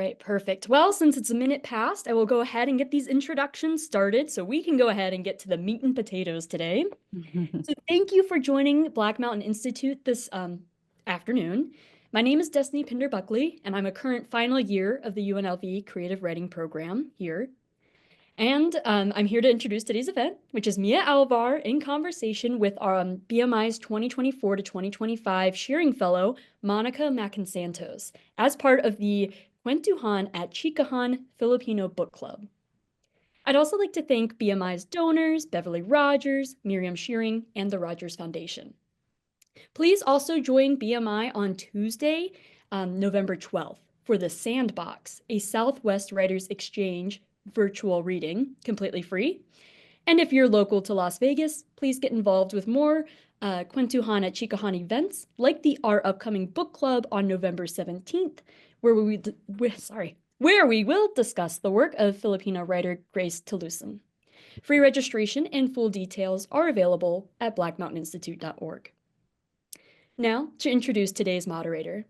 right, perfect. Well, since it's a minute past, I will go ahead and get these introductions started so we can go ahead and get to the meat and potatoes today. So thank you for joining Black Mountain Institute this afternoon. My name is Destiny Pinder-Buckley, and I'm a current final year of the UNLV Creative Writing Program here. And I'm here to introduce today's event, which is Mia Alvar in conversation with our BMI's 2024 to 2025 Shearing Fellow Monica Macansantos as part of the Kwentuhan at Chikahan Filipino Book Club. I'd also like to thank BMI's donors, Beverly Rogers, Miriam Shearing, and the Rogers Foundation. Please also join BMI on Tuesday, November 12th for the Sandbox, a Southwest Writers Exchange virtual reading, completely free. And if you're local to Las Vegas, please get involved with more Kwentuhan at Chikahan events, like our upcoming book club on November 17th, where we will discuss the work of Filipino writer Grace Talusan. Free registration and full details are available at blackmountaininstitute.org. Now, to introduce today's moderator.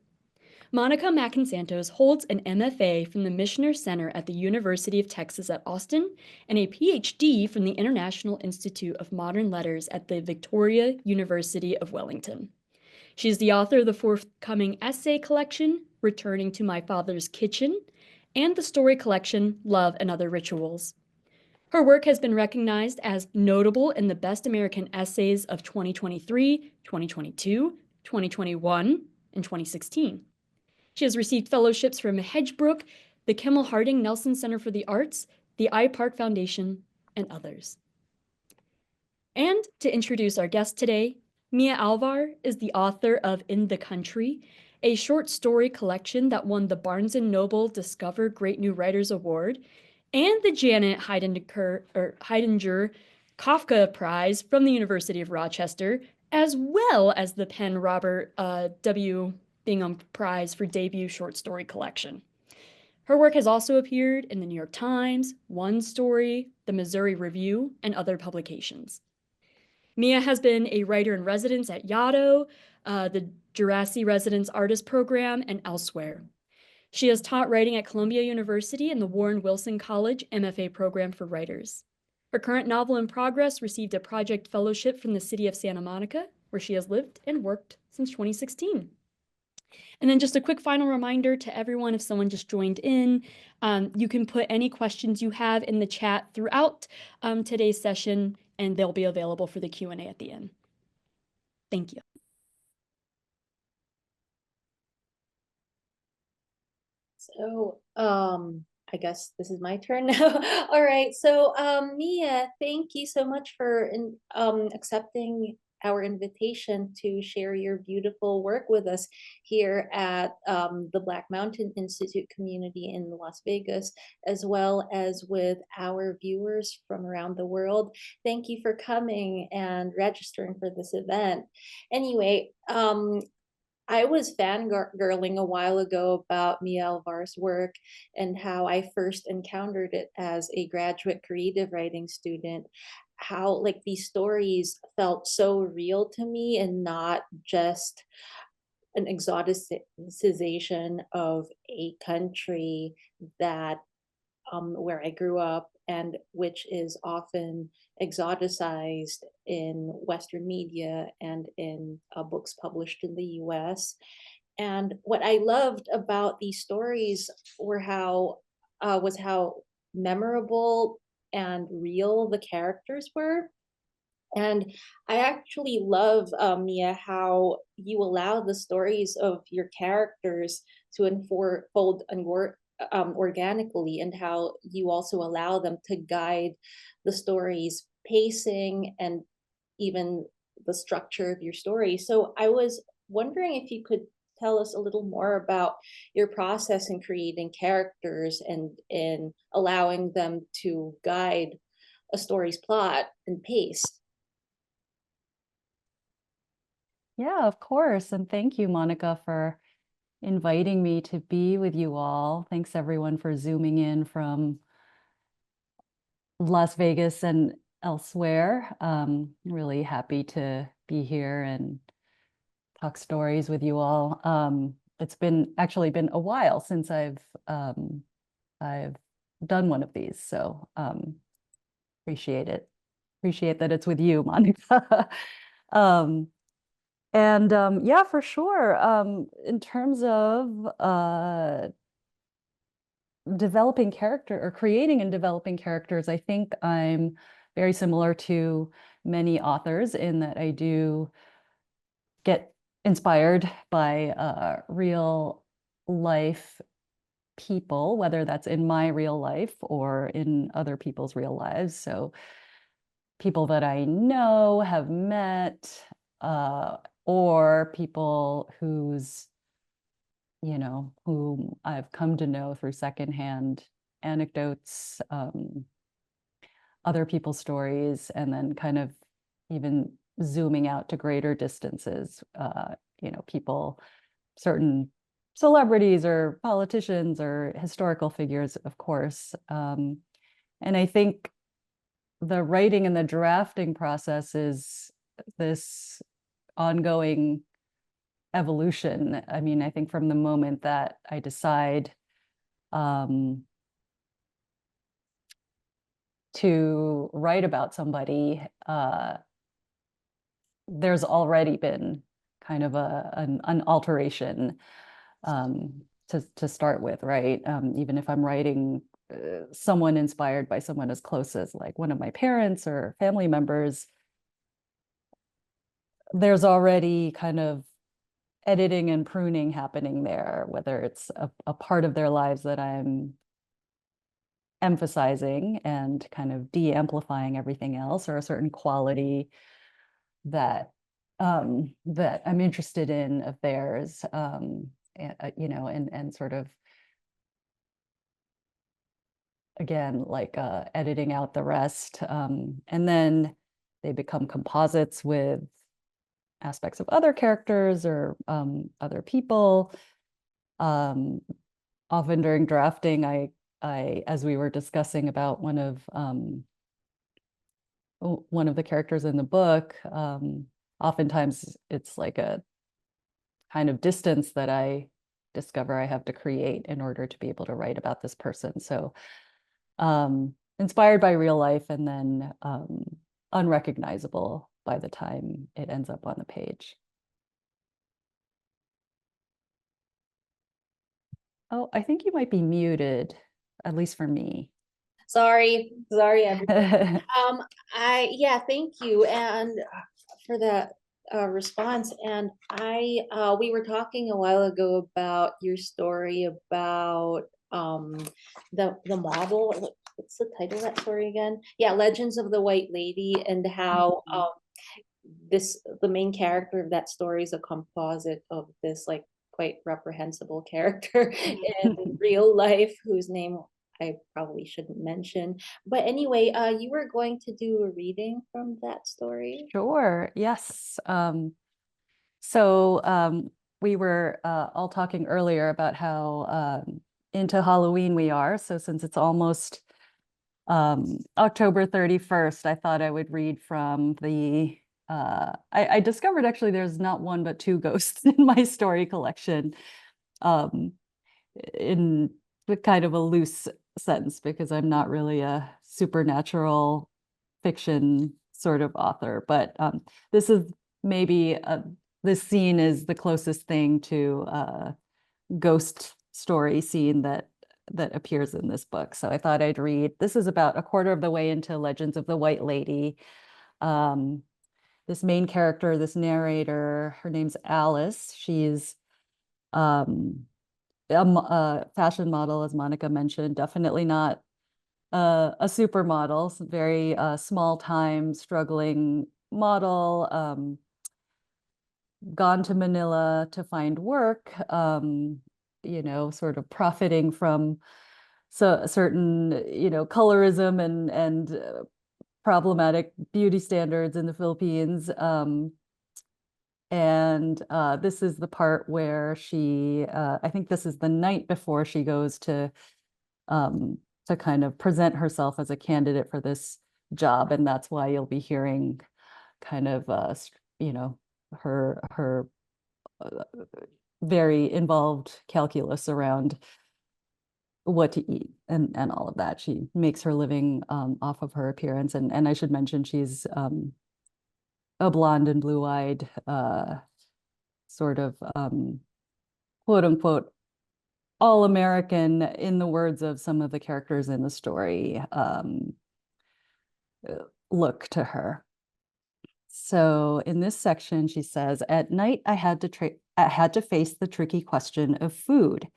Monica Macansantos holds an MFA from the Michener Center at the University of Texas at Austin and a PhD from the International Institute of Modern Letters at the Victoria University of Wellington. She is the author of the forthcoming essay collection, Returning to My Father's Kitchen, and the story collection, Love and Other Rituals. Her work has been recognized as notable in the Best American Essays of 2023, 2022, 2021, and 2016. She has received fellowships from Hedgebrook, the Kimmel Harding Nelson Center for the Arts, the iPark Foundation, and others. And to introduce our guest today, Mia Alvar is the author of In the Country, a short story collection that won the Barnes & Noble Discover Great New Writers Award and the Janet Heidinger Kafka Prize from the University of Rochester, as well as the Penn Robert W. Bingham Prize for debut short story collection. Her work has also appeared in the New York Times, One Story, the Missouri Review, and other publications. Mia has been a writer in residence at Yaddo, the Djerassi Resident Artists Program, and elsewhere. She has taught writing at Columbia University and the Warren Wilson College MFA program for writers. Her current novel in progress received a project fellowship from the city of Santa Monica, where she has lived and worked since 2016. And then just a quick final reminder to everyone, if someone just joined in, you can put any questions you have in the chat throughout today's session, and they'll be available for the Q&A at the end. Thank you. So I guess this is my turn now. All right. So Mia, thank you so much for accepting our invitation to share your beautiful work with us here at the Black Mountain Institute community in Las Vegas, as well as with our viewers from around the world. Thank you for coming and registering for this event. Anyway, I was fangirling a while ago about Mia Alvar's work and how I first encountered it as a graduate creative writing student, how like these stories felt so real to me and not just an exoticization of a country that where I grew up and which is often exoticized in Western media and in books published in the US. And what I loved about these stories was how memorable and real the characters were. And I actually love, Mia, how you allow the stories of your characters to unfold organically, and how you also allow them to guide the story's pacing and even the structure of your story. So I was wondering if you could tell us a little more about your process in creating characters and in allowing them to guide a story's plot and pace. Yeah, of course. And thank you, Monica, for inviting me to be with you all. Thanks everyone for zooming in from Las Vegas and elsewhere. Really happy to be here and talk stories with you all. it's actually been a while since I've done one of these, so appreciate it. Appreciate that it's with you, Monica. Yeah, for sure. In terms of developing character or creating and developing characters, I think I'm very similar to many authors in that I do get inspired by real life people, whether that's in my real life or in other people's real lives. So people that I know, have met, or people whom I've come to know through secondhand anecdotes, other people's stories, and then kind of even zooming out to greater distances, people, certain celebrities or politicians or historical figures, of course. And I think the writing and the drafting process is this ongoing evolution. I mean, I think from the moment that I decide to write about somebody, there's already been kind of an alteration to start with, right? Even if I'm writing someone inspired by someone as close as like one of my parents or family members, there's already kind of editing and pruning happening there, whether it's a part of their lives that I'm emphasizing and kind of de-amplifying everything else, or a certain quality that that I'm interested in of theirs, and sort of, again, like editing out the rest, and then they become composites with aspects of other characters or other people. Often during drafting, I, as we were discussing about one of the characters in the book, oftentimes it's like a kind of distance that I discover I have to create in order to be able to write about this person. So inspired by real life, and then unrecognizable by the time it ends up on the page. Oh, I think you might be muted, at least for me. Sorry, everybody. Yeah, thank you, and for that response. And we were talking a while ago about your story about the model. What's the title of that story again? Yeah, Legends of the White Lady, and how the main character of that story is a composite of this like quite reprehensible character in real life, whose name I probably shouldn't mention. But anyway, you were going to do a reading from that story. Sure, yes. So we were all talking earlier about how into Halloween we are. So since it's almost October 31st, I thought I would read from the I discovered actually there's not one but two ghosts in my story collection, in the kind of a loose sense, because I'm not really a supernatural fiction sort of author. But this is maybe this scene is the closest thing to a ghost story scene that appears in this book. So I thought I'd read. This is about a quarter of the way into Legends of the White Lady. This main character, this narrator, her name's Alice. She's a fashion model, as Monica mentioned, definitely not a supermodel, very small time struggling model, gone to Manila to find work, sort of profiting from certain, colorism and problematic beauty standards in the Philippines. And this is the part where she, I think this is the night before she goes to kind of present herself as a candidate for this job. And that's why you'll be hearing kind of, her very involved calculus around what to eat and all of that. She makes her living off of her appearance. And I should mention she's a blonde and blue-eyed sort of quote unquote all-American, in the words of some of the characters in the story, look to her. So in this section, she says, at night, I had to face the tricky question of food.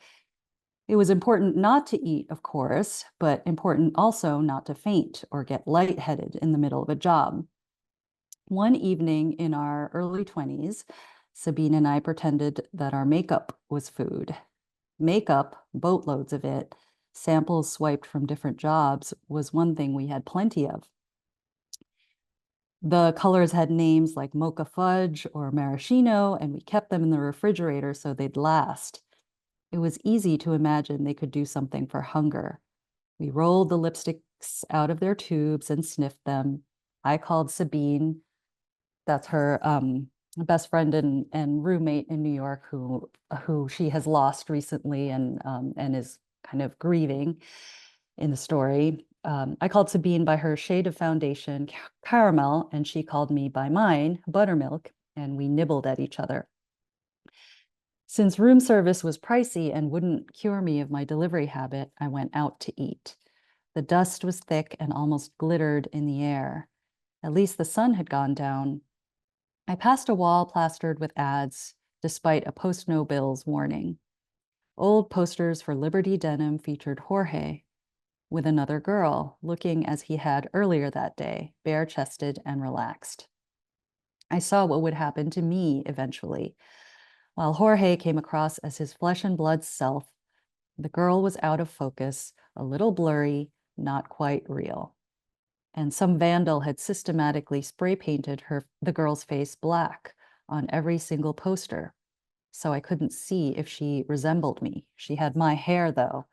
It was important not to eat, of course, but important also not to faint or get lightheaded in the middle of a job. One evening in our early 20s, Sabine and I pretended that our makeup was food. Makeup, boatloads of it, samples swiped from different jobs, was one thing we had plenty of. The colors had names like mocha fudge or maraschino, and we kept them in the refrigerator so they'd last. It was easy to imagine they could do something for hunger. We rolled the lipsticks out of their tubes and sniffed them. I called Sabine, that's her best friend and roommate in New York, who she has lost recently and is kind of grieving in the story. I called Sabine by her shade of foundation, caramel, and she called me by mine, buttermilk, and we nibbled at each other. Since room service was pricey and wouldn't cure me of my delivery habit, I went out to eat. The dust was thick and almost glittered in the air. At least the sun had gone down. I passed a wall plastered with ads, despite a post no bills warning. Old posters for Liberty denim featured Jorge with another girl, looking as he had earlier that day, bare-chested and relaxed. I saw what would happen to me eventually. While Jorge came across as his flesh and blood self, the girl was out of focus, a little blurry, not quite real. And some vandal had systematically spray painted the girl's face black on every single poster. So I couldn't see if she resembled me. She had my hair, though,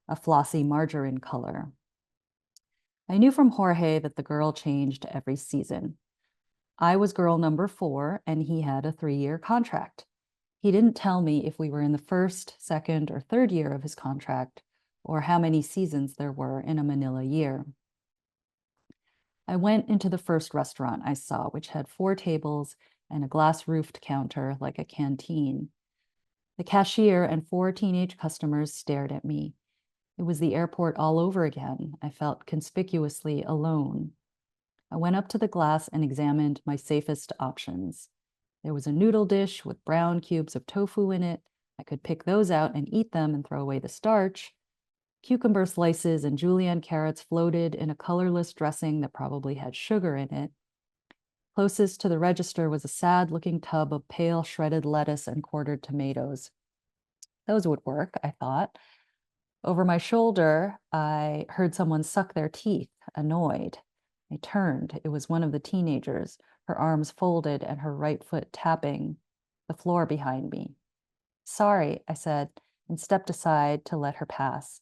a flossy margarine color. I knew from Jorge that the girl changed every season. I was girl number 4, and he had a 3-year contract. He didn't tell me if we were in the first, second, or third year of his contract, or how many seasons there were in a Manila year. I went into the first restaurant I saw, which had 4 tables and a glass-roofed counter like a canteen. The cashier and 4 teenage customers stared at me. It was the airport all over again. I felt conspicuously alone. I went up to the glass and examined my safest options. There was a noodle dish with brown cubes of tofu in it. I could pick those out and eat them and throw away the starch. Cucumber slices and julienne carrots floated in a colorless dressing that probably had sugar in it. Closest to the register was a sad-looking tub of pale shredded lettuce and quartered tomatoes. Those would work, I thought. Over my shoulder, I heard someone suck their teeth, annoyed. I turned. It was one of the teenagers, her arms folded and her right foot tapping the floor behind me. Sorry, I said, and stepped aside to let her pass.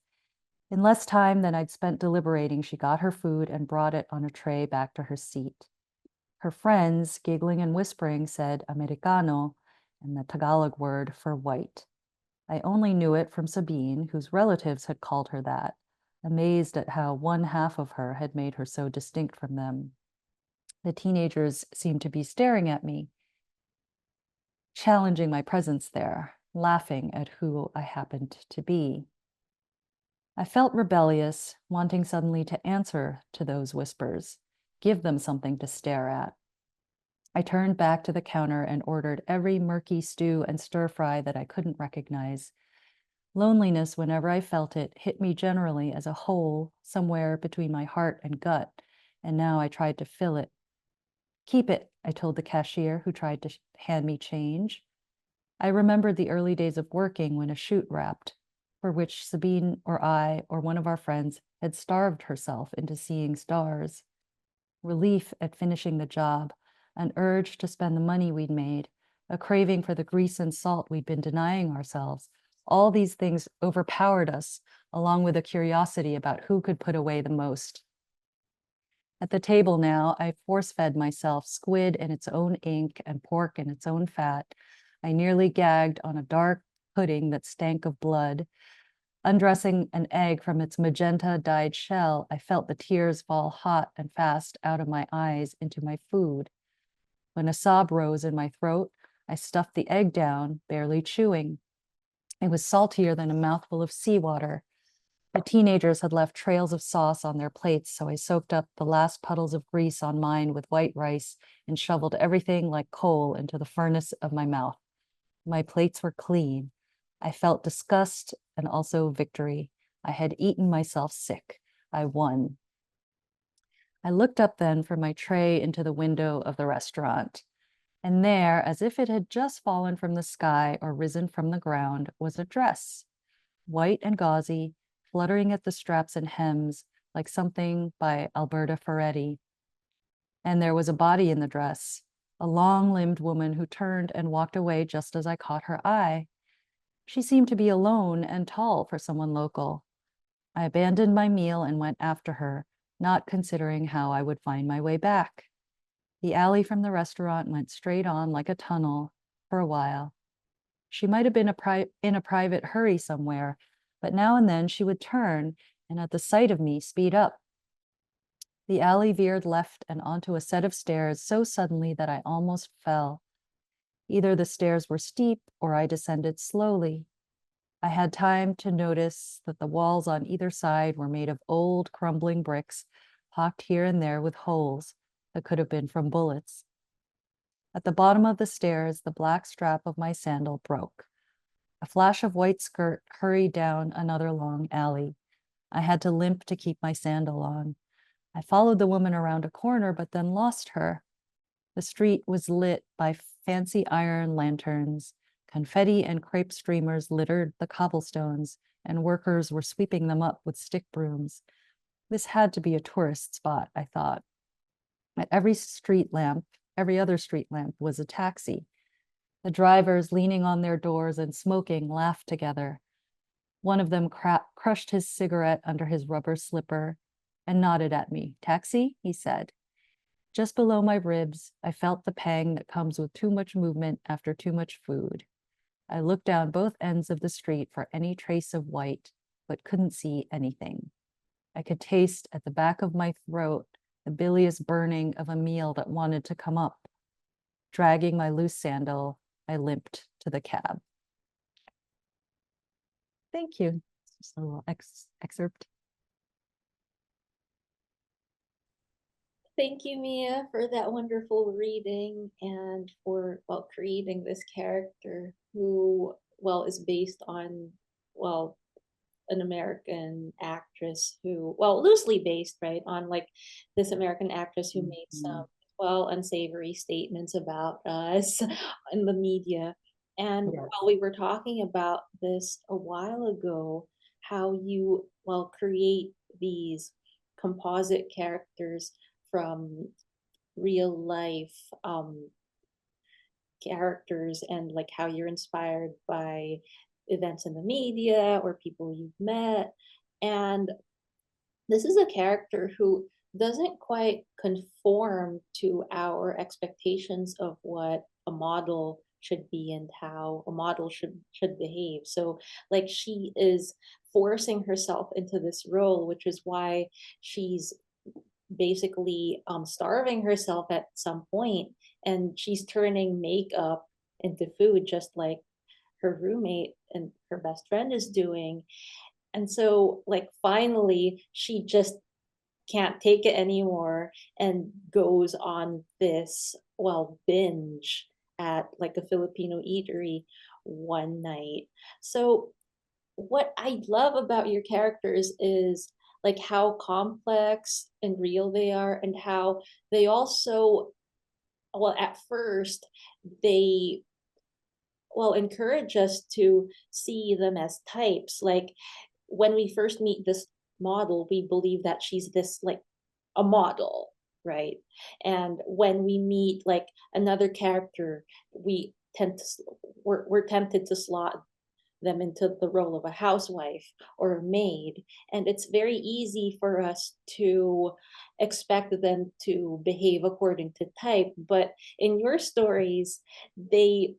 In less time than I'd spent deliberating, she got her food and brought it on a tray back to her seat. Her friends, giggling and whispering, said Americano, and the Tagalog word for white. I only knew it from Sabine, whose relatives had called her that, amazed at how one half of her had made her so distinct from them. The teenagers seemed to be staring at me, challenging my presence there, laughing at who I happened to be. I felt rebellious, wanting suddenly to answer to those whispers, give them something to stare at. I turned back to the counter and ordered every murky stew and stir fry that I couldn't recognize. Loneliness, whenever I felt it, hit me generally as a hole somewhere between my heart and gut, and now I tried to fill it. Keep it, I told the cashier, who tried to hand me change. I remembered the early days of working when a shoot wrapped, for which Sabine or I or one of our friends had starved herself into seeing stars. Relief at finishing the job, an urge to spend the money we'd made, a craving for the grease and salt we'd been denying ourselves. All these things overpowered us, along with a curiosity about who could put away the most. At the table now, I force-fed myself squid in its own ink and pork in its own fat. I nearly gagged on a dark pudding that stank of blood. Undressing an egg from its magenta-dyed shell, I felt the tears fall hot and fast out of my eyes into my food. When a sob rose in my throat, I stuffed the egg down, barely chewing. It was saltier than a mouthful of seawater. The teenagers had left trails of sauce on their plates, so I soaked up the last puddles of grease on mine with white rice and shoveled everything like coal into the furnace of my mouth. My plates were clean. I felt disgust and also victory. I had eaten myself sick. I won. I looked up then from my tray into the window of the restaurant. And there, as if it had just fallen from the sky or risen from the ground, was a dress, white and gauzy, fluttering at the straps and hems like something by Alberta Ferretti. And there was a body in the dress, a long-limbed woman who turned and walked away just as I caught her eye. She seemed to be alone and tall for someone local. I abandoned my meal and went after her, not considering how I would find my way back. The alley from the restaurant went straight on like a tunnel for a while. She might have been in a private hurry somewhere, but now and then she would turn and at the sight of me speed up. The alley veered left and onto a set of stairs so suddenly that I almost fell. Either the stairs were steep or I descended slowly. I had time to notice that the walls on either side were made of old, crumbling bricks, pocked here and there with holes that could have been from bullets. At the bottom of the stairs, the black strap of my sandal broke. A flash of white skirt hurried down another long alley. I had to limp to keep my sandal on. I followed the woman around a corner, but then lost her. The street was lit by fancy iron lanterns. Confetti and crepe streamers littered the cobblestones, and workers were sweeping them up with stick brooms. This had to be a tourist spot, I thought. At every other street lamp was a taxi. The drivers, leaning on their doors and smoking, laughed together. One of them crushed his cigarette under his rubber slipper and nodded at me. "Taxi?" he said. Just below my ribs, I felt the pang that comes with too much movement after too much food. I looked down both ends of the street for any trace of white, but couldn't see anything. I could taste at the back of my throat the bilious burning of a meal that wanted to come up. Dragging my loose sandal, I limped to the cab. Thank you. Just a little excerpt. Thank you, Mia, for that wonderful reading and for, well, creating this character who, well, is based on, well, an American actress who, well, loosely based, right, on like this American actress who made some, well, unsavory statements about us in the media. And Yes. while we were talking about this a while ago, how you, well, create these composite characters from real life characters, and like how you're inspired by events in the media or people you've met. And this is a character who doesn't quite conform to our expectations of what a model should be and how a model should behave. So like she is forcing herself into this role, which is why she's basically starving herself at some point, and she's turning makeup into food just like her roommate and her best friend is doing. And so like finally she just can't take it anymore and goes on this, well, binge at like a Filipino eatery one night. So what I love about your characters is like how complex and real they are, and how they also, well, at first they, well, encourage us to see them as types. Like when we first meet this model, we believe that she's this like a model, right? And when we meet like another character, we tend to, we're tempted to slot them into the role of a housewife or a maid. And it's very easy for us to expect them to behave according to type. But in your stories, they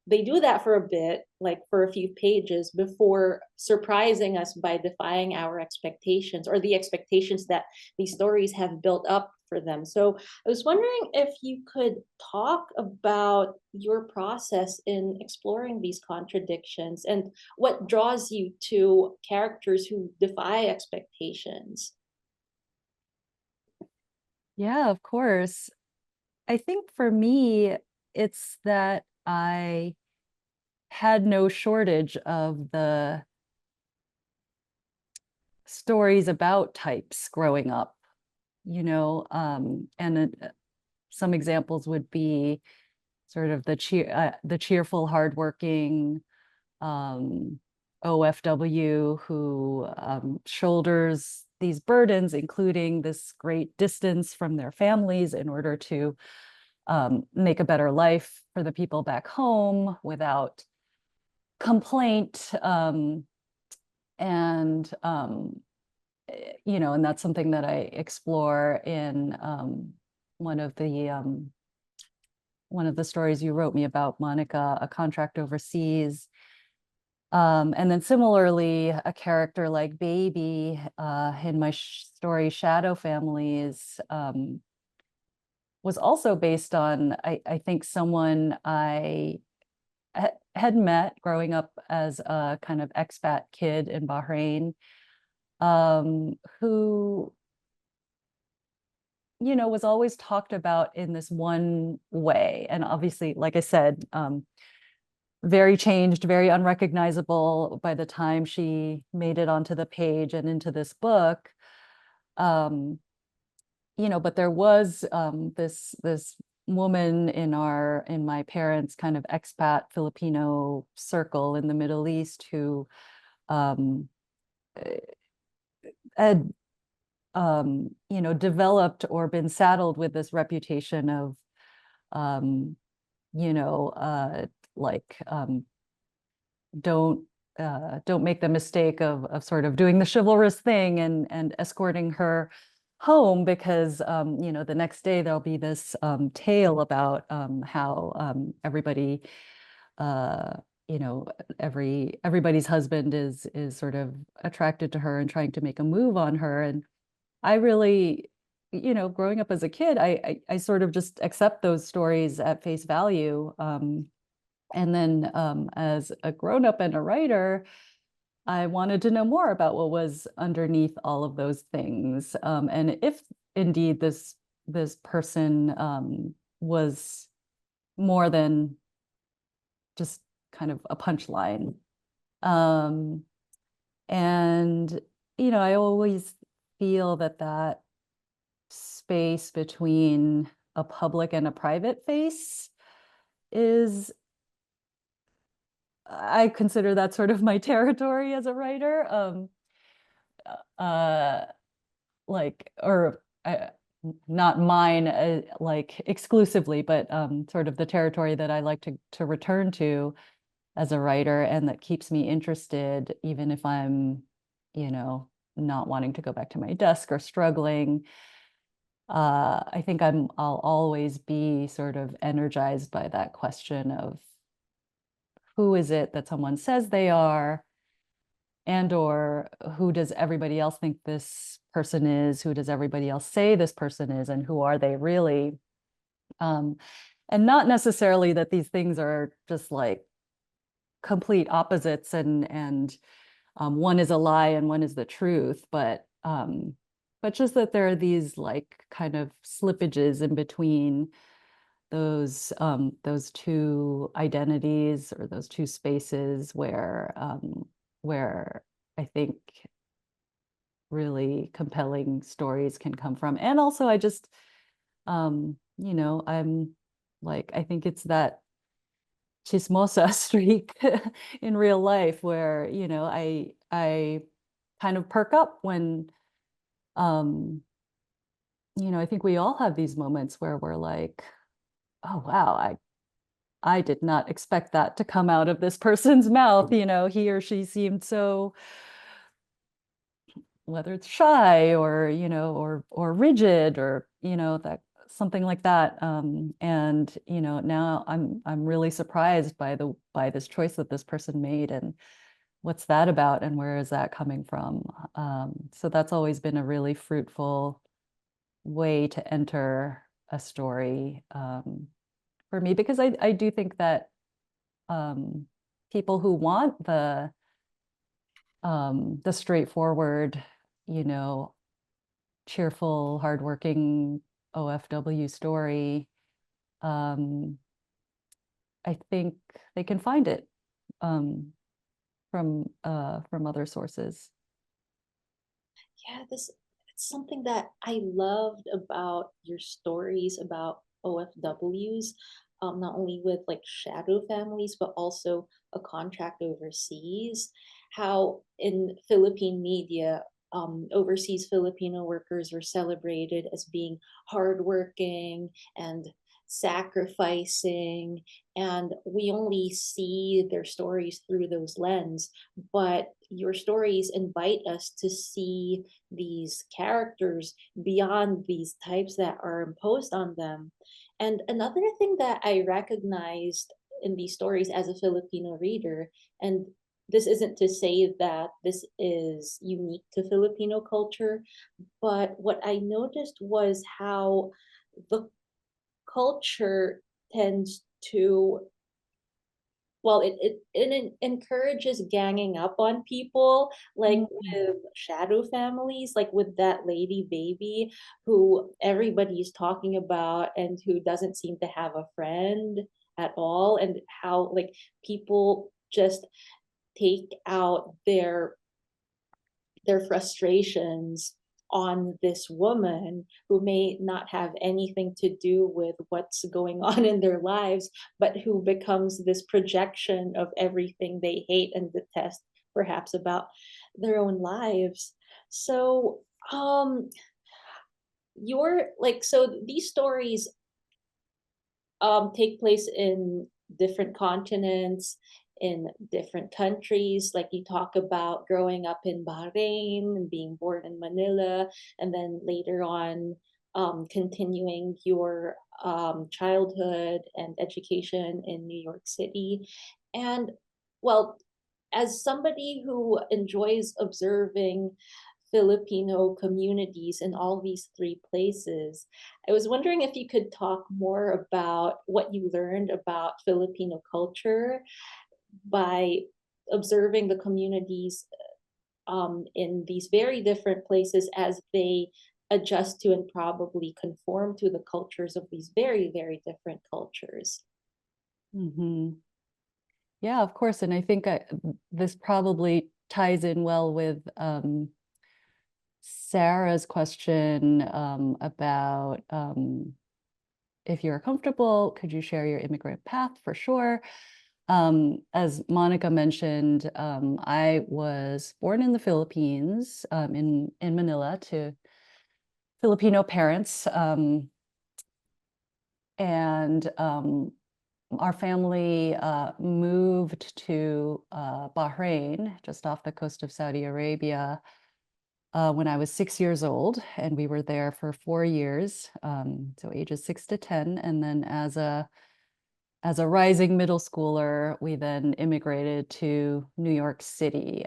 they do that for a bit, like for a few pages, before surprising us by defying our expectations or the expectations that these stories have built up for them. So I was wondering if you could talk about your process in exploring these contradictions and what draws you to characters who defy expectations. Yeah, of course. I think for me, it's that I had no shortage of the stories about types growing up, and some examples would be sort of the cheerful, hardworking OFW who shoulders these burdens, including this great distance from their families in order to make a better life for the people back home without complaint. And and that's something that I explore in one of the stories you wrote me about, Monica, A Contract Overseas. And then similarly, a character like Baby in my story, Shadow Families, was also based on, I think, someone I had met growing up as a kind of expat kid in Bahrain, who, was always talked about in this one way. And obviously, like I said, very changed, very unrecognizable by the time she made it onto the page and into this book. But there was this woman in my parents' kind of expat Filipino circle in the Middle East who had developed or been saddled with this reputation of like don't make the mistake of sort of doing the chivalrous thing and escorting her home, because the next day there'll be this tale about how everybody everybody's husband is sort of attracted to her and trying to make a move on her. And I really, growing up as a kid, I sort of just accept those stories at face value. And then as a grown-up and a writer, I wanted to know more about what was underneath all of those things. And if indeed this person was more than just kind of a punchline. And, I always feel that space between a public and a private face is, I consider that sort of my territory as a writer. Not mine, like exclusively, but sort of the territory that I like to return to as a writer, and that keeps me interested, even if I'm, not wanting to go back to my desk or struggling. I think I'll always be sort of energized by that question of who is it that someone says they are, and or who does everybody else think this person is, who does everybody else say this person is, and who are they really? And not necessarily that these things are just like complete opposites and one is a lie and one is the truth, but just that there are these like kind of slippages in between those two identities or those two spaces where I think really compelling stories can come from. And also I just I'm like, I think it's that chismosa streak in real life where I kind of perk up when I think we all have these moments where we're like, oh wow, I did not expect that to come out of this person's mouth. He or she seemed so, whether it's shy or or rigid or that something like that. And now I'm really surprised by this choice that this person made, and what's that about, and where is that coming from? So that's always been a really fruitful way to enter a story for me, because I do think that people who want the straightforward, cheerful, hardworking OFW story, I think they can find it from other sources. Yeah, it's something that I loved about your stories about OFWs, not only with like shadow families, but also a contract overseas. How in Philippine media, overseas Filipino workers were celebrated as being hardworking and sacrificing, and we only see their stories through those lens. But your stories invite us to see these characters beyond these types that are imposed on them. And another thing that I recognized in these stories as a Filipino reader, and this isn't to say that this is unique to Filipino culture, but what I noticed was how the culture tends to, well, it encourages ganging up on people, like with shadow families, like with that lady baby who everybody's talking about and who doesn't seem to have a friend at all, and how like people just take out their frustrations on this woman who may not have anything to do with what's going on in their lives, but who becomes this projection of everything they hate and detest, perhaps about their own lives. So, you're like, so these stories take place in different continents, in different countries. Like you talk about growing up in Bahrain and being born in Manila, and then later on continuing your childhood and education in New York City. And well, as somebody who enjoys observing Filipino communities in all these three places, I was wondering if you could talk more about what you learned about Filipino culture by observing the communities in these very different places as they adjust to and probably conform to the cultures of these very, very different cultures. Mm-hmm. Yeah, of course. And I think this probably ties in well with Sarah's question about if you're comfortable, could you share your immigrant path? For sure. As Monica mentioned, I was born in the Philippines, in Manila, to Filipino parents. And our family moved to Bahrain, just off the coast of Saudi Arabia, when I was 6 years old, and we were there for 4 years, so ages 6 to 10. And then as a rising middle schooler, we then immigrated to New York City.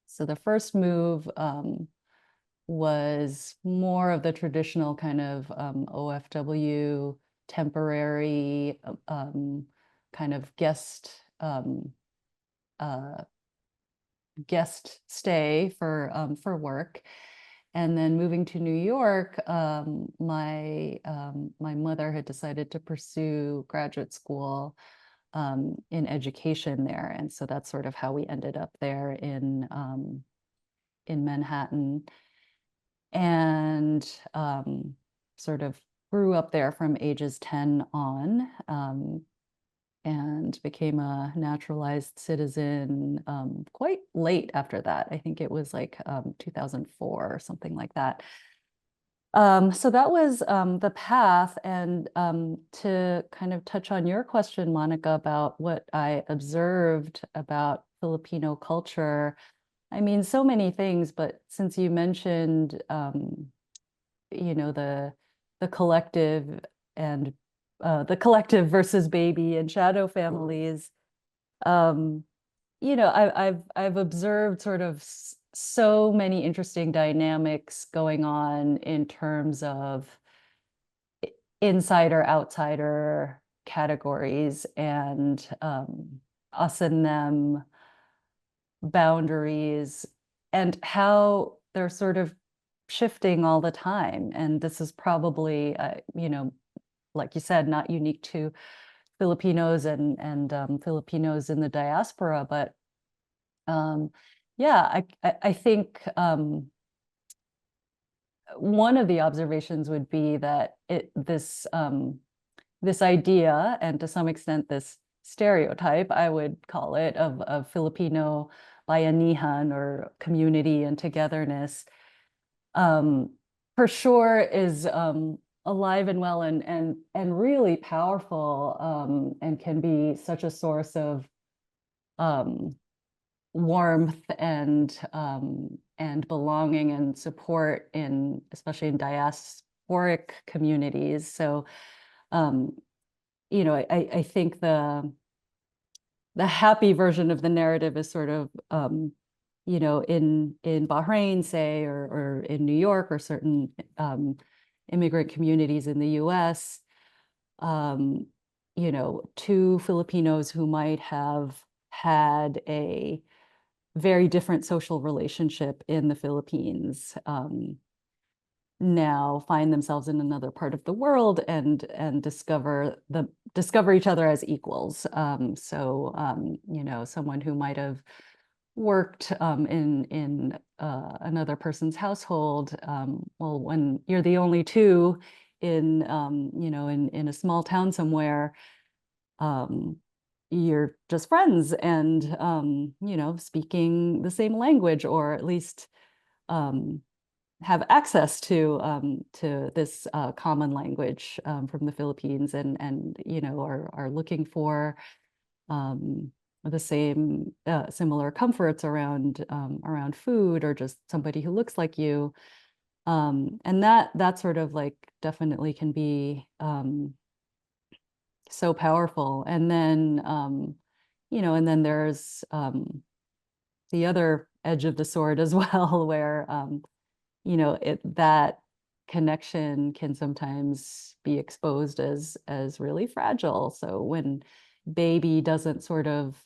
So the first move was more of the traditional kind of OFW temporary kind of guest stay for work. And then moving to New York, my mother had decided to pursue graduate school in education there, and so that's sort of how we ended up there in Manhattan, and sort of grew up there from ages 10 on, and became a naturalized citizen quite late after that. I think it was like 2004 or something like that. So that was the path. And to kind of touch on your question, Monica, about what I observed about Filipino culture, I mean, so many things, but since you mentioned, the the collective and the collective versus baby and shadow families. You know, I've observed sort of so many interesting dynamics going on in terms of insider outsider categories and us and them boundaries, and how they're sort of shifting all the time. And this is probably, you know, like you said, not unique to Filipinos and Filipinos in the diaspora, but yeah, I think one of the observations would be that this idea, and to some extent this stereotype, I would call it, of Filipino bayanihan, or community and togetherness, for sure is alive and well and really powerful, and can be such a source of warmth and belonging and support, especially in diasporic communities. So you know, I think the happy version of the narrative is sort of you know, in Bahrain, say, or in New York, or certain immigrant communities in the US, you know, two Filipinos who might have had a very different social relationship in the Philippines now find themselves in another part of the world and discover each other as equals. So you know, someone who might have worked in another person's household, well, when you're the only two in you know, in a small town somewhere, you're just friends and you know, speaking the same language, or at least have access to this common language from the Philippines, and you know, are looking for the same similar comforts around around food, or just somebody who looks like you, and that sort of like definitely can be so powerful. And then you know, and then there's the other edge of the sword as well, where you know, that connection can sometimes be exposed as really fragile. So when baby doesn't sort of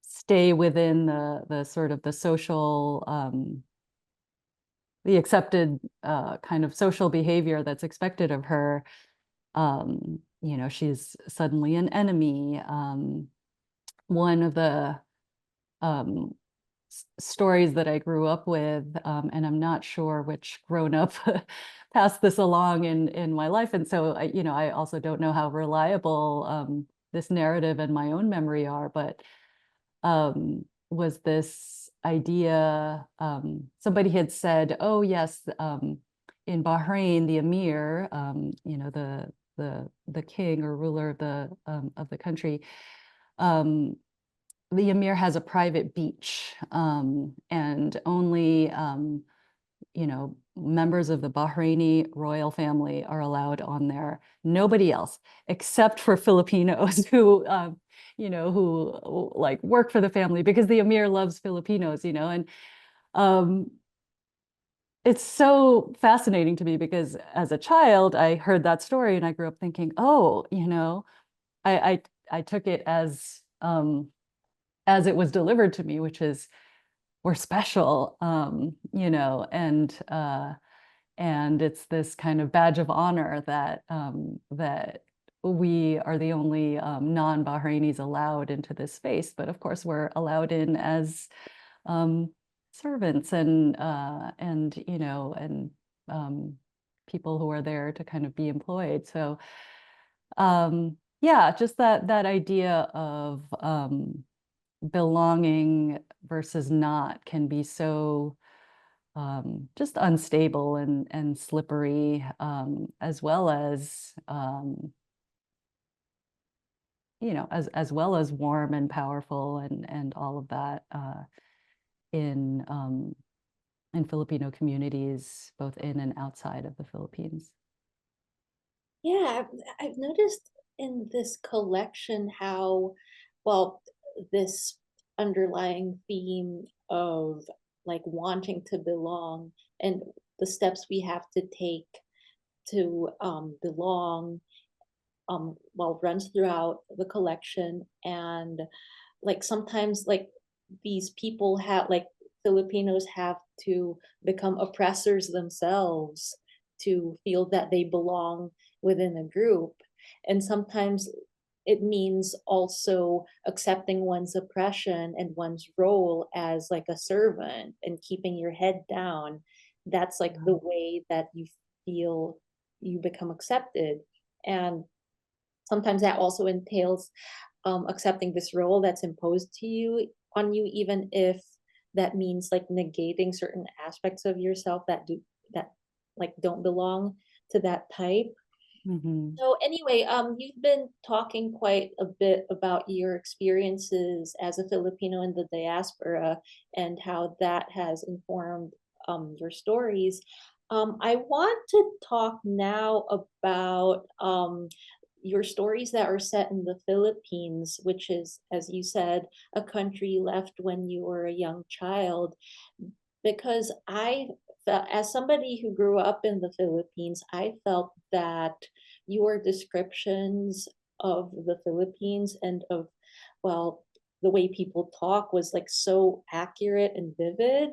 stay within the sort of the social the accepted kind of social behavior that's expected of her, you know, she's suddenly an enemy. One of the stories that I grew up with, and I'm not sure which grown-up passed this along in my life, and so you know, I also don't know how reliable this narrative and my own memory are, but was this idea, somebody had said, oh yes, in Bahrain, the emir, you know, the king or ruler of the country, the emir has a private beach, and only you know, members of the Bahraini royal family are allowed on there. Nobody else, except for Filipinos who you know, who like work for the family, because the emir loves Filipinos, you know. And it's so fascinating to me, because as a child I heard that story and I grew up thinking, oh, you know, I took it as it was delivered to me, which is, we're special, you know, and it's this kind of badge of honor that that we are the only non-Bahrainis allowed into this space. But of course, we're allowed in as servants and you know, and people who are there to kind of be employed. So yeah, just that idea of belonging versus not can be so just unstable and slippery, as well as you know, as well as warm and powerful and all of that in and Filipino communities, both in and outside of the Philippines. Yeah, I've noticed in this collection how, well, this underlying theme of like wanting to belong and the steps we have to take to belong, well, runs throughout the collection. And like sometimes like these people have like Filipinos have to become oppressors themselves to feel that they belong within a group. And sometimes it means also accepting one's oppression and one's role as like a servant and keeping your head down. That's like the way that you feel you become accepted. And sometimes that also entails accepting this role that's imposed to you on you, even if that means like negating certain aspects of yourself that like don't belong to that type. Mm-hmm. So anyway, you've been talking quite a bit about your experiences as a Filipino in the diaspora and how that has informed your stories. I want to talk now about your stories that are set in the Philippines, which is, as you said, a country you left when you were a young child. Because I felt, as somebody who grew up in the Philippines, I felt that your descriptions of the Philippines and of, well, the way people talk was like so accurate and vivid.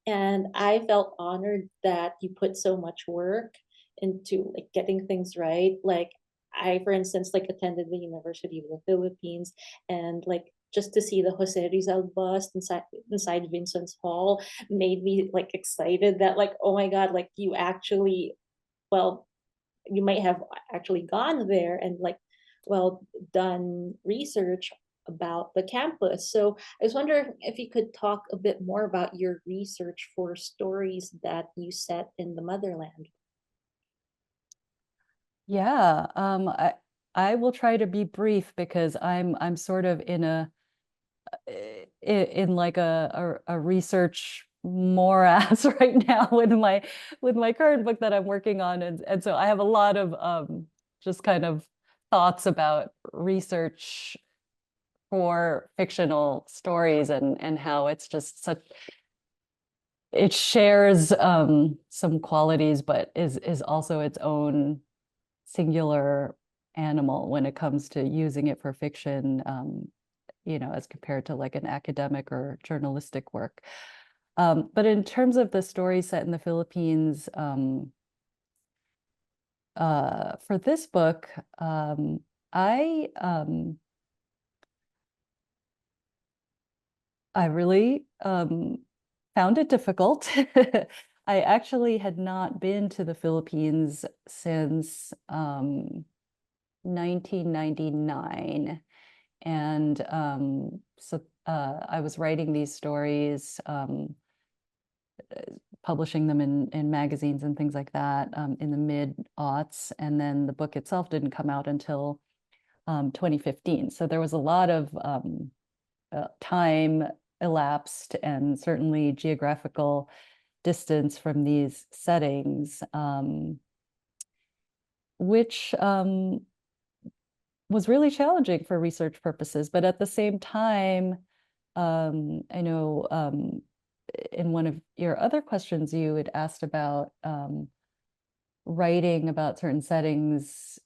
And I felt honored that you put so much work into like getting things right. Like I, for instance, like attended the University of the Philippines, and like just to see the Jose Rizal bust inside Vincent's Hall made me like excited that like, oh my God, like you actually, well, you might have actually gone there and like, well, done research about the campus. So I was wondering if you could talk a bit more about your research for stories that you set in the motherland. Yeah, I will try to be brief because I'm sort of in a in like a research morass right now with my current book that I'm working on, and so I have a lot of just kind of thoughts about research for fictional stories and how it's just such, it shares some qualities but is also its own singular animal when it comes to using it for fiction, you know, as compared to like an academic or journalistic work. But in terms of the story set in the Philippines, for this book, I really found it difficult. I actually had not been to the Philippines since 1999. And so I was writing these stories, publishing them in magazines and things like that in the mid-aughts. And then the book itself didn't come out until 2015. So there was a lot of time elapsed and certainly geographical distance from these settings, which was really challenging for research purposes. But at the same time, I know in one of your other questions, you had asked about writing about certain settings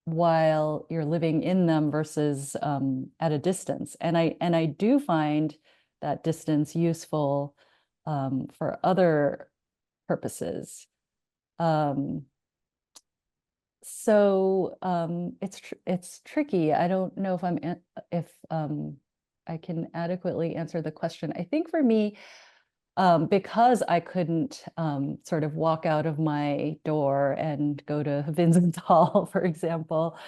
while you're living in them versus at a distance. And I do find that distance useful for other purposes. So it's tricky. I don't know if I can adequately answer the question. I think for me, because I couldn't sort of walk out of my door and go to Vincent's Hall, for example,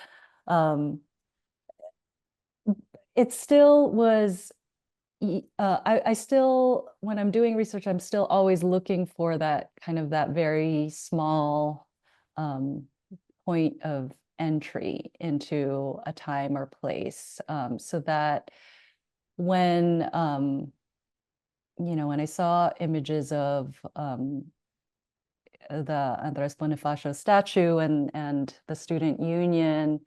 it still was. I still, when I'm doing research, I'm still always looking for that kind of that very small point of entry into a time or place, so that when when I saw images of the Andres Bonifacio statue and the student union,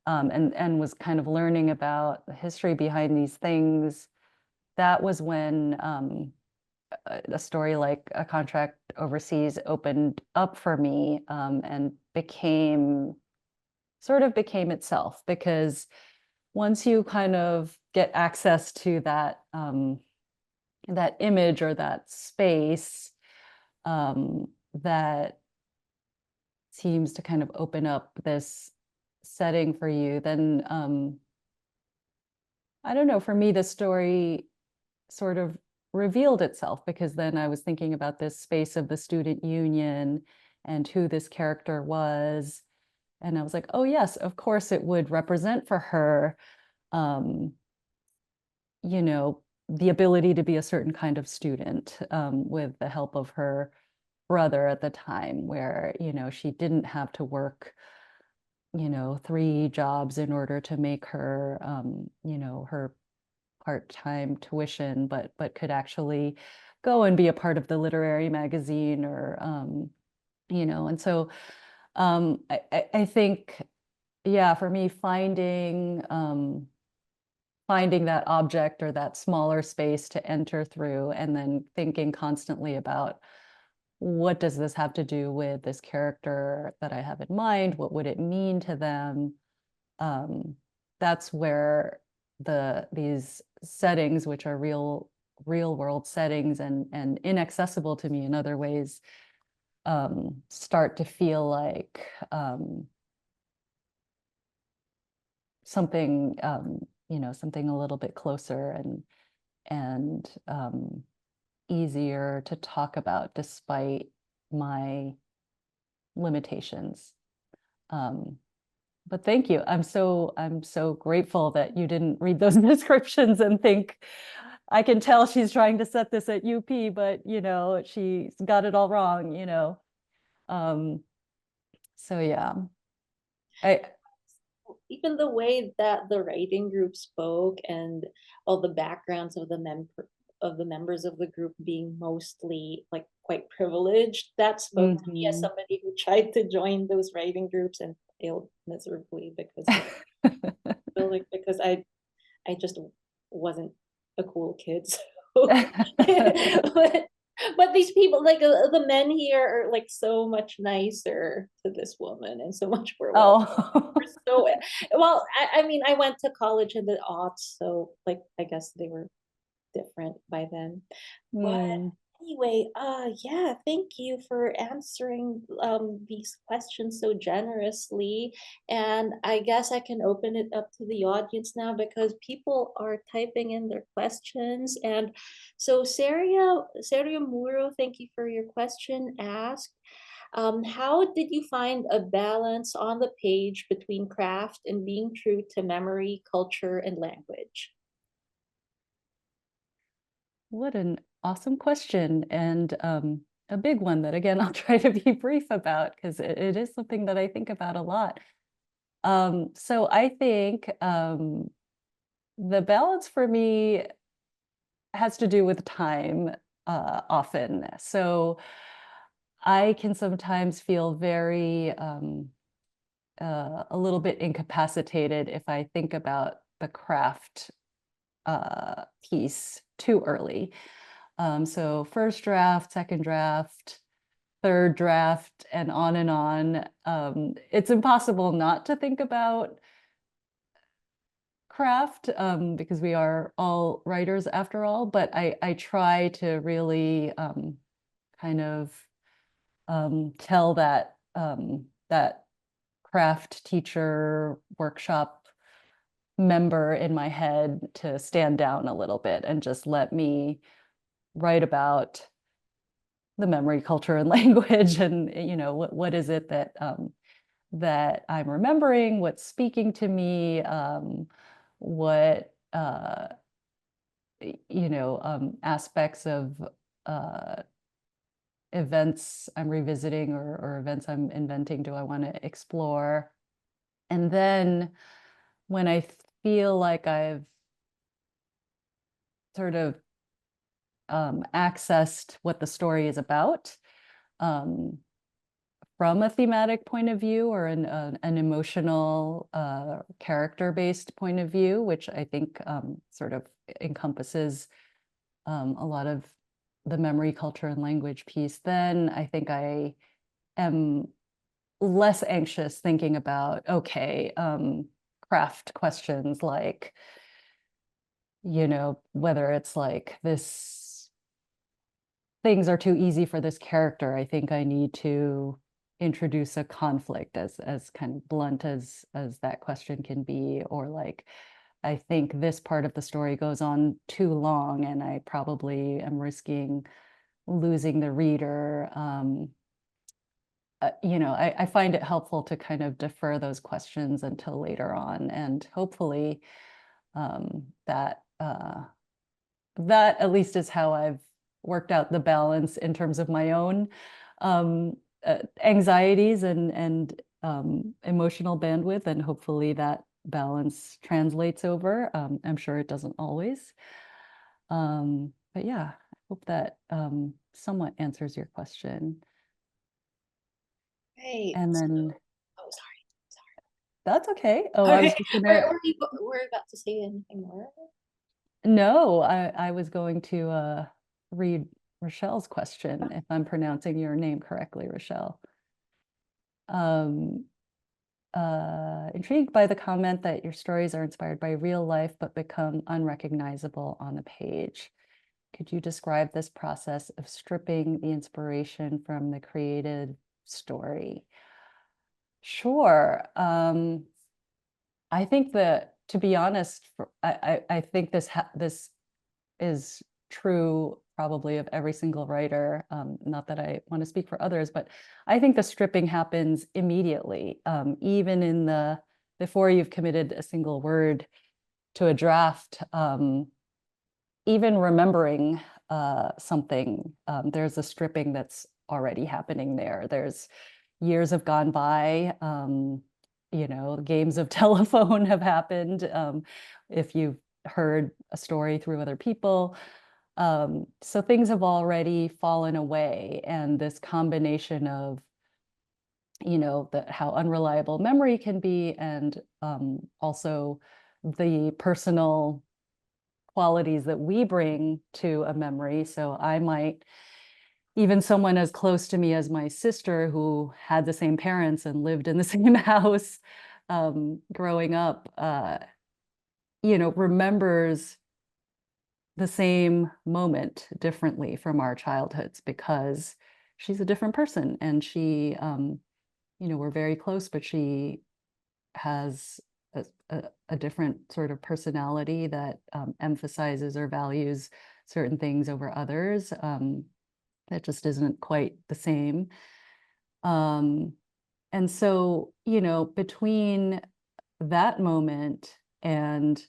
and was kind of learning about the history behind these things, that was when a story like A Contract Overseas opened up for me, and sort of became itself, because once you kind of get access to that that image or that space, that seems to kind of open up this setting for you, then I don't know, for me, the story sort of revealed itself, because then I was thinking about this space of the student union and who this character was. And I was like, oh yes, of course it would represent for her, the ability to be a certain kind of student, with the help of her brother at the time, where, she didn't have to work, 3 jobs in order to make her, her part-time tuition, but could actually go and be a part of the literary magazine, or, and so I think, yeah, for me, finding that object or that smaller space to enter through, and then thinking constantly about, what does this have to do with this character that I have in mind? What would it mean to them? That's where these settings, which are real world settings and inaccessible to me in other ways, start to feel like something, something a little bit closer and easier to talk about, despite my limitations. But thank you. I'm so grateful that you didn't read those descriptions and think, I can tell she's trying to set this at UP, but she's got it all wrong. So yeah, Even the way that the writing group spoke, and all the backgrounds of the members of the group being mostly like quite privileged, that spoke to me as somebody who tried to join those writing groups and failed miserably, because because I just wasn't a cool kid. So but these people, like the men here, are like so much nicer to this woman, and so much more Oh. so well. I mean, I went to college in the aughts, so like I guess they were different by then. But anyway, yeah, thank you for answering these questions so generously. And I guess I can open it up to the audience now, because people are typing in their questions. And so Seria Muro, thank you for your question. Asked, how did you find a balance on the page between craft and being true to memory, culture, and language? What an awesome question, and a big one that, again, I'll try to be brief about, because it is something that I think about a lot. So I think the balance for me has to do with time, often. So I can sometimes feel very a little bit incapacitated if I think about the craft piece too early. So first draft, second draft, third draft, and on and on. It's impossible not to think about craft, because we are all writers after all, but I try to really kind of tell that craft teacher workshop member in my head to stand down a little bit and just let me write about the memory, culture, and language, and what is it that that I'm remembering, what's speaking to me, what aspects of events I'm revisiting, or events I'm inventing, do I want to explore. And then when I feel like I've sort of accessed what the story is about from a thematic point of view or an emotional character-based point of view, which I think sort of encompasses a lot of the memory, culture, and language piece, then I think I am less anxious thinking about, okay, craft questions like, you know, whether it's like this, things are too easy for this character. I think I need to introduce a conflict, as kind of blunt as that question can be, or like, I think this part of the story goes on too long and I probably am risking losing the reader. You know, I find it helpful to kind of defer those questions until later on, and hopefully that at least is how I've worked out the balance in terms of my own anxieties and emotional bandwidth, and hopefully that balance translates over. I'm sure it doesn't always. But yeah, I hope that somewhat answers your question. Right. And then, Oh, sorry. that's okay. Oh, Okay. I was just gonna, We're about to say anything more? no, I was going to read Rochelle's question, if I'm pronouncing your name correctly, Rochelle. Intrigued by the comment that your stories are inspired by real life but become unrecognizable on the page. Could you describe this process of stripping the inspiration from the created story? Sure. I think that, to be honest, I think this is true probably of every single writer. Not that I want to speak for others, but I think the stripping happens immediately, even before you've committed a single word to a draft. Even remembering something, there's a stripping that's already happening there. There's years have gone by. You know, games of telephone have happened. If you've heard a story through other people. So things have already fallen away. And this combination of, you know, how unreliable memory can be, and also the personal qualities that we bring to a memory. So I might, even someone as close to me as my sister, who had the same parents and lived in the same house growing up, you know, remembers the same moment differently from our childhoods, because she's a different person, and she, you know, we're very close, but she has a different sort of personality that emphasizes or values certain things over others. That just isn't quite the same. And so, you know, between that moment and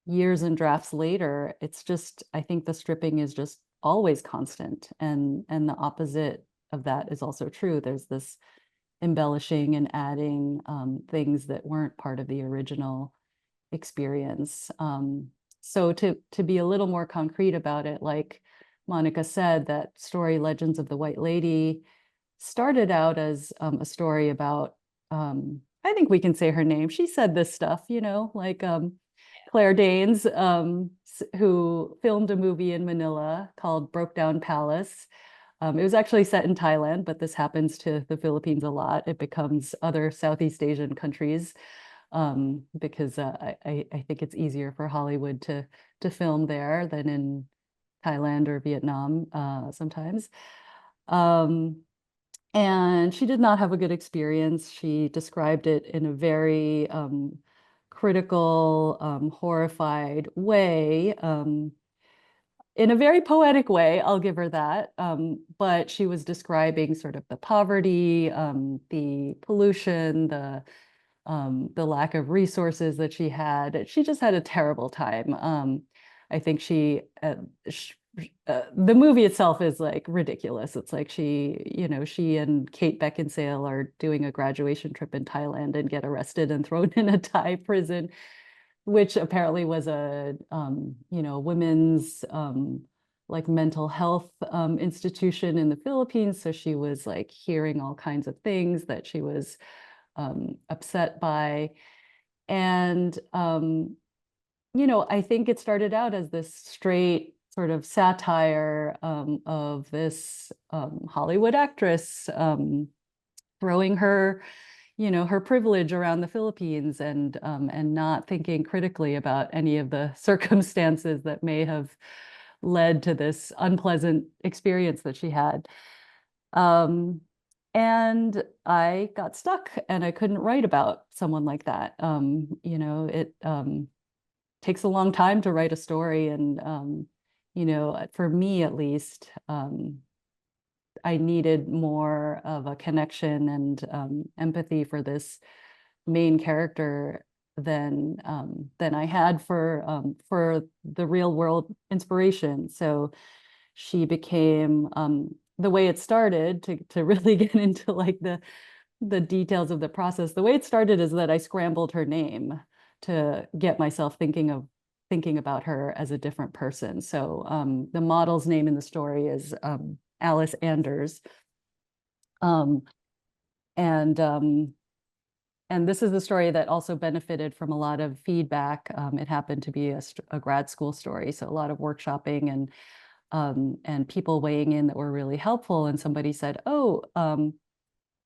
years and drafts later, it's just, I think the stripping is just always constant. And the opposite of that is also true. There's this embellishing and adding things that weren't part of the original experience. So to be a little more concrete about it, like Monica said, that story Legends of the White Lady started out as a story about, I think we can say her name. She said this stuff, you know, like Claire Danes, who filmed a movie in Manila called Broke Down Palace. It was actually set in Thailand, but this happens to the Philippines a lot. It becomes other Southeast Asian countries because I think it's easier for Hollywood to film there than in Thailand or Vietnam sometimes. And she did not have a good experience. She described it in a very critical, horrified way. In a very poetic way, I'll give her that. But she was describing sort of the poverty, the pollution, the lack of resources that she had. She just had a terrible time. I think the movie itself is like ridiculous. It's like she and Kate Beckinsale are doing a graduation trip in Thailand and get arrested and thrown in a Thai prison, which apparently was a women's like mental health institution in the Philippines. So she was like hearing all kinds of things that she was upset by. And, I think it started out as this straight sort of satire of this Hollywood actress throwing her her privilege around the Philippines and not thinking critically about any of the circumstances that may have led to this unpleasant experience that she had. And I got stuck and I couldn't write about someone like that. It takes a long time to write a story. And, for me at least, I needed more of a connection and empathy for this main character than I had for the real world inspiration. So she became the way it started to really get into like the details of the process. The way it started is that I scrambled her name to get myself thinking about her as a different person. So the model's name in the story is Alice Anders. And this is the story that also benefited from a lot of feedback. It happened to be a grad school story, so a lot of workshopping and people weighing in that were really helpful. And somebody said, "Oh,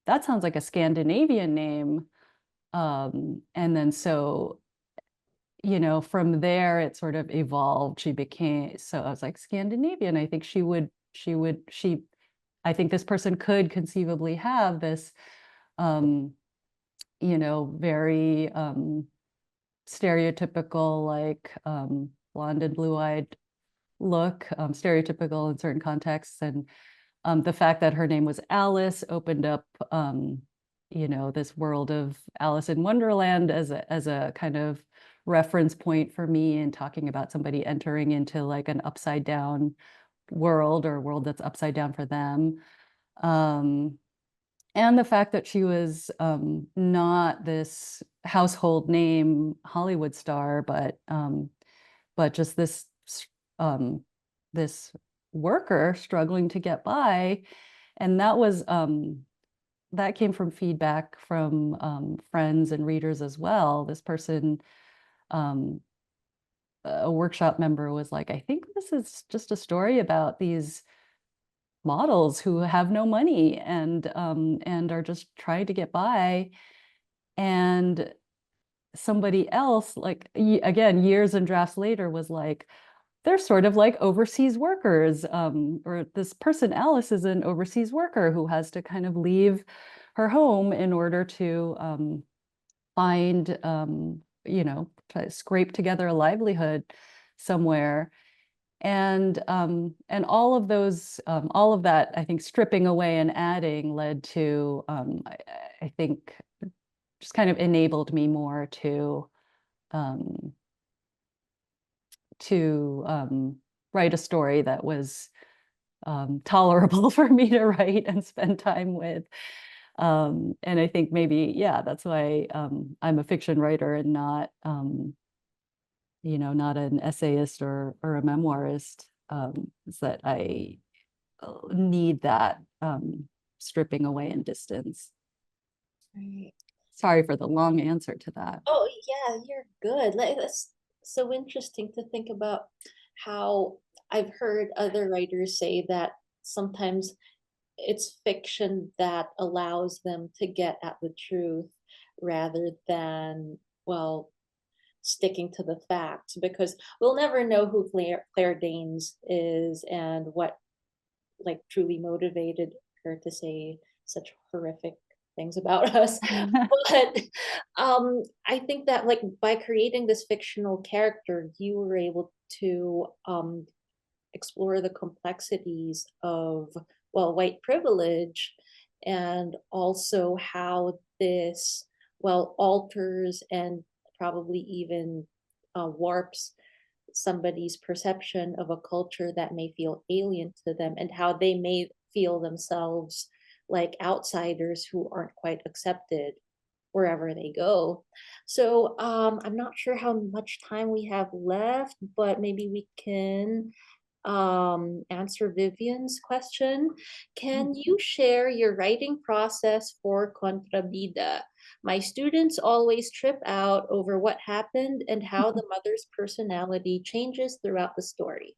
that sounds like a Scandinavian name." And then so, from there it sort of evolved. So I was like, Scandinavian. I think I think this person could conceivably have this, very stereotypical, like blonde and blue-eyed look, stereotypical in certain contexts. And the fact that her name was Alice opened up, this world of Alice in Wonderland as a kind of reference point for me in talking about somebody entering into like an upside down world, or a world that's upside down for them. And the fact that she was not this household name Hollywood star, but just this worker struggling to get by. And that came from feedback from friends and readers as well. This person, a workshop member, was like, "I think this is just a story about these models who have no money and are just trying to get by." And somebody else, like again, years and drafts later, was like, "They're sort of like overseas workers," or this person Alice is an overseas worker who has to kind of leave her home in order to find try to scrape together a livelihood somewhere. And all of that, I think, stripping away and adding led to, I think, just kind of enabled me more to write a story that was tolerable for me to write and spend time with. And I think maybe, yeah, that's why I'm a fiction writer and not not an essayist or a memoirist, is that I need that stripping away and distance. Right. Sorry for the long answer to that. Oh, yeah, you're good. Like, that's so interesting to think about how I've heard other writers say that sometimes it's fiction that allows them to get at the truth rather than, well, sticking to the facts, because we'll never know who Claire Danes is and what like truly motivated her to say such horrific things about us. But I think that like by creating this fictional character, you were able to explore the complexities of, well, white privilege, and also how this, well, alters and probably even warps somebody's perception of a culture that may feel alien to them, and how they may feel themselves like outsiders who aren't quite accepted wherever they go. So I'm not sure how much time we have left, but maybe we can answer Vivian's question. Can you share your writing process for Contrabida? My students always trip out over what happened and how the mother's personality changes throughout the story.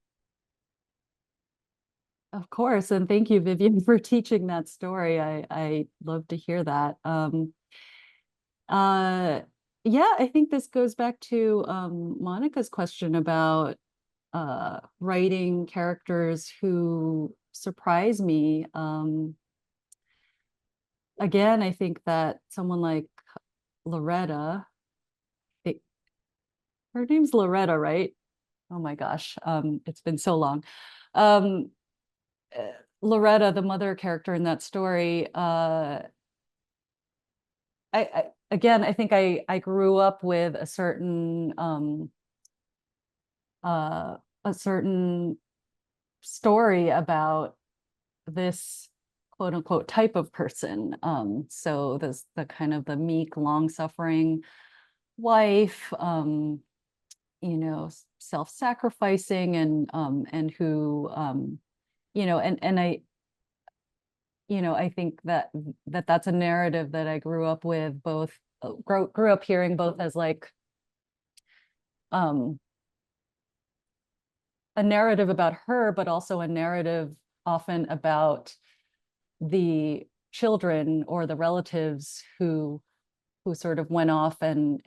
Of course, and thank you, Vivian, for teaching that story. I love to hear that. Yeah, I think this goes back to Monica's question about writing characters who surprise me. Again, I think that someone like Loretta, her name's Loretta, right? Oh my gosh, it's been so long. Loretta, the mother character in that story, again, I think I grew up with a certain story about this quote unquote type of person. So this the kind of the meek, long-suffering wife, you know, self-sacrificing and who you know, and I, you know, I think that that's a narrative that I grew up with, both grew up hearing both as like a narrative about her, but also a narrative often about the children or the relatives who sort of went off and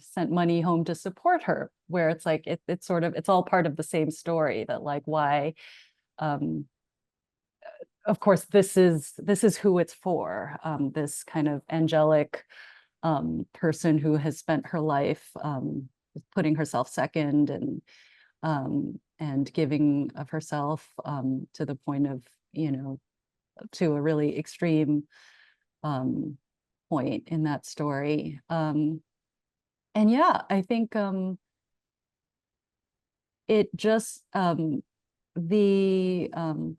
sent money home to support her, where it's like it's sort of, it's all part of the same story, that like why of course this is who it's for, this kind of angelic person who has spent her life putting herself second and giving of herself to the point of, you know, to a really extreme point in that story. And yeah, I think it just the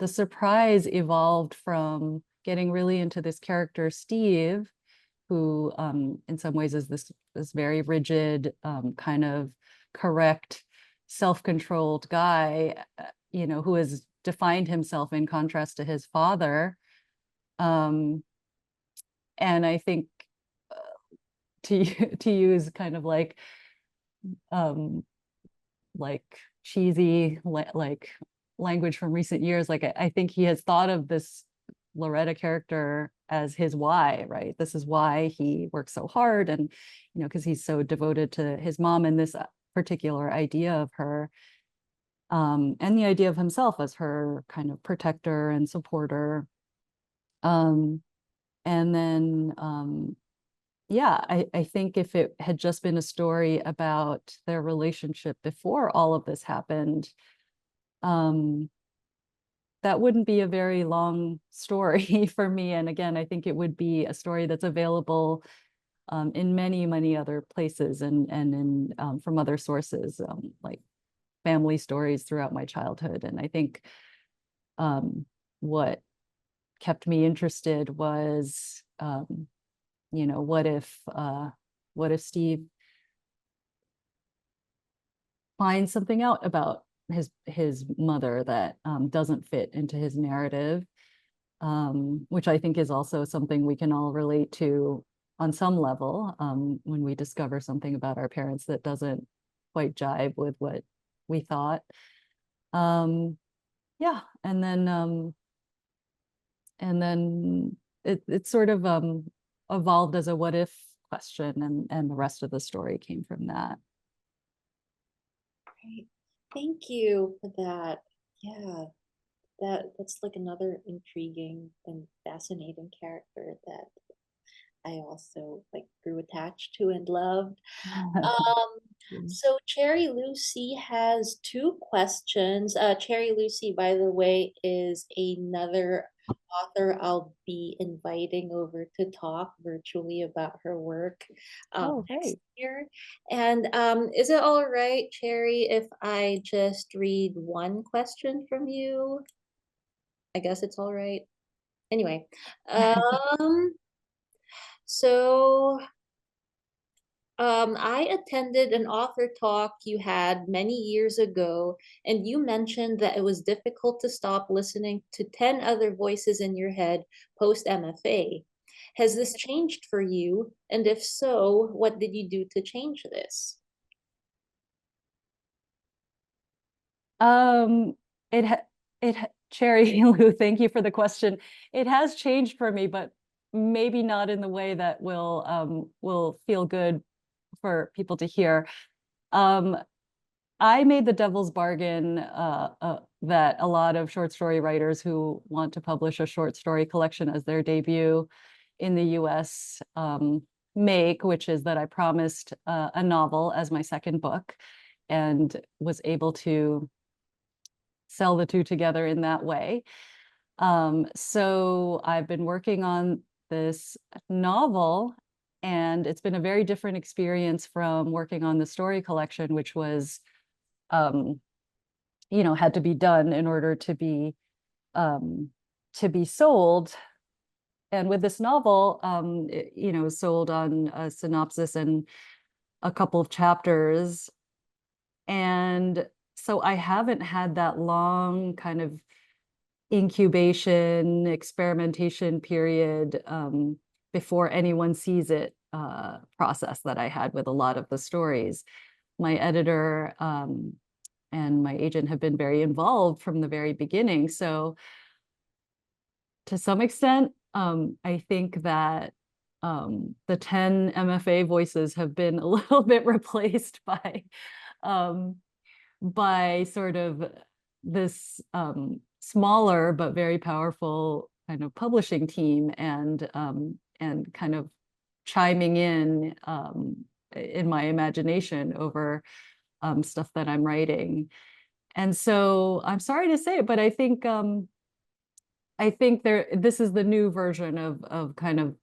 surprise evolved from getting really into this character Steve, who in some ways is this very rigid, kind of correct, self-controlled guy, you know, who has defined himself in contrast to his father. And I think to use kind of like cheesy like language from recent years, like I think he has thought of this Loretta character as his why, right? This is why he works so hard, and you know, because he's so devoted to his mom and this particular idea of her, and the idea of himself as her kind of protector and supporter. And then yeah, I think if it had just been a story about their relationship before all of this happened, that wouldn't be a very long story for me. And again, I think it would be a story that's available in many other places and in from other sources, like family stories throughout my childhood. And I think what kept me interested was, you know, what if Steve finds something out about his mother that doesn't fit into his narrative, which I think is also something we can all relate to on some level, when we discover something about our parents that doesn't quite jive with what we thought. Yeah, and then it sort of evolved as a what if question, and the rest of the story came from that. Great. Thank you for that. Yeah, that's like another intriguing and fascinating character that I also like grew attached to and loved. So Cherry Lucy has two questions. Cherry Lucy, by the way, is another author I'll be inviting over to talk virtually about her work Oh, next great. year. And is it all right, Cherry, if I just read one question from you? I guess it's all right. Anyway, so I attended an author talk you had many years ago, and you mentioned that it was difficult to stop listening to 10 other voices in your head post MFA. Has this changed for you? And if so, what did you do to change this? It ha it ha Cherry Lou, thank you for the question. It has changed for me, but maybe not in the way that will feel good for people to hear. Um, I made the devil's bargain that a lot of short story writers who want to publish a short story collection as their debut in the US make, which is that I promised a novel as my second book and was able to sell the two together in that way. So I've been working on this novel, and it's been a very different experience from working on the story collection, which was, had to be done in order to be sold. And with this novel, sold on a synopsis and a couple of chapters. And so I haven't had that long kind of incubation, experimentation period before anyone sees it process that I had with a lot of the stories. My editor and my agent have been very involved from the very beginning. So to some extent, I think that the 10 MFA voices have been a little bit replaced by sort of this smaller but very powerful kind of publishing team, and kind of chiming in my imagination over stuff that I'm writing. And so I'm sorry to say it, but I think this is the new version of kind of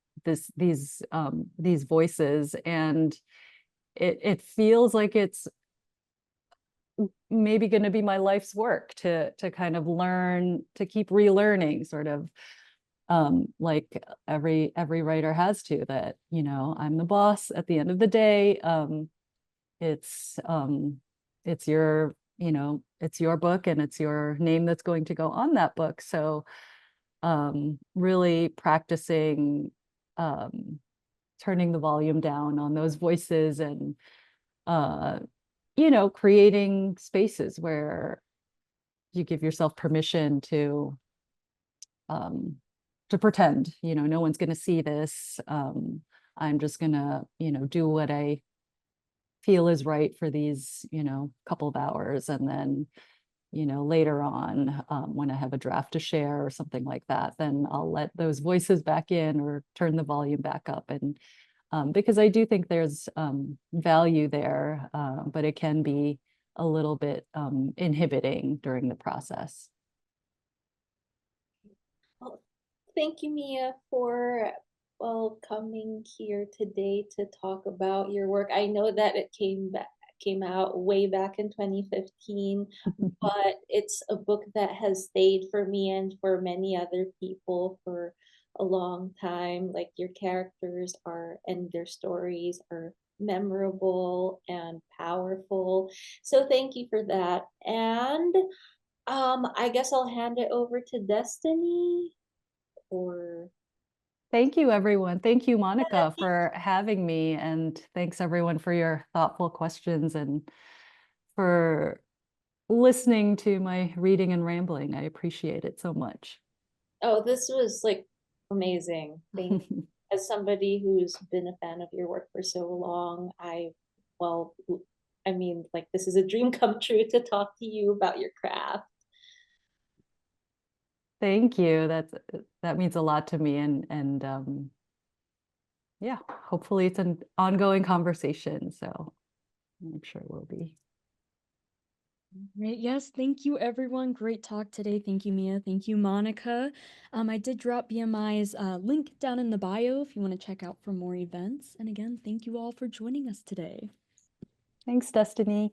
these voices, and it feels like it's maybe going to be my life's work to kind of learn, to keep relearning, sort of like every writer has to, that I'm the boss at the end of the day. It's your it's your book, and it's your name that's going to go on that book. So really practicing turning the volume down on those voices, and creating spaces where you give yourself permission to pretend, no one's going to see this. I'm just going to, do what I feel is right for these, couple of hours. And then, later on, when I have a draft to share or something like that, then I'll let those voices back in or turn the volume back up. And because I do think there's value there, but it can be a little bit inhibiting during the process. Well, thank you, Mia, for coming here today to talk about your work. I know that it came out way back in 2015, but it's a book that has stayed for me and for many other people for a long time. Like, your characters and their stories are memorable and powerful. So thank you for that. And I guess I'll hand it over to Destiny. Or Thank you, everyone. Thank you, Monica, for having me. And thanks, everyone, for your thoughtful questions and for listening to my reading and rambling. I appreciate it so much. Oh, this was like amazing. Thank you. As somebody who's been a fan of your work for so long, like, this is a dream come true to talk to you about your craft. Thank you. That means a lot to me, and yeah, hopefully it's an ongoing conversation. So I'm sure it will be. Great. Yes, thank you, everyone. Great talk today. Thank you, Mia. Thank you, Monica. I did drop BMI's link down in the bio if you want to check out for more events. And again, thank you all for joining us today. Thanks, Destiny.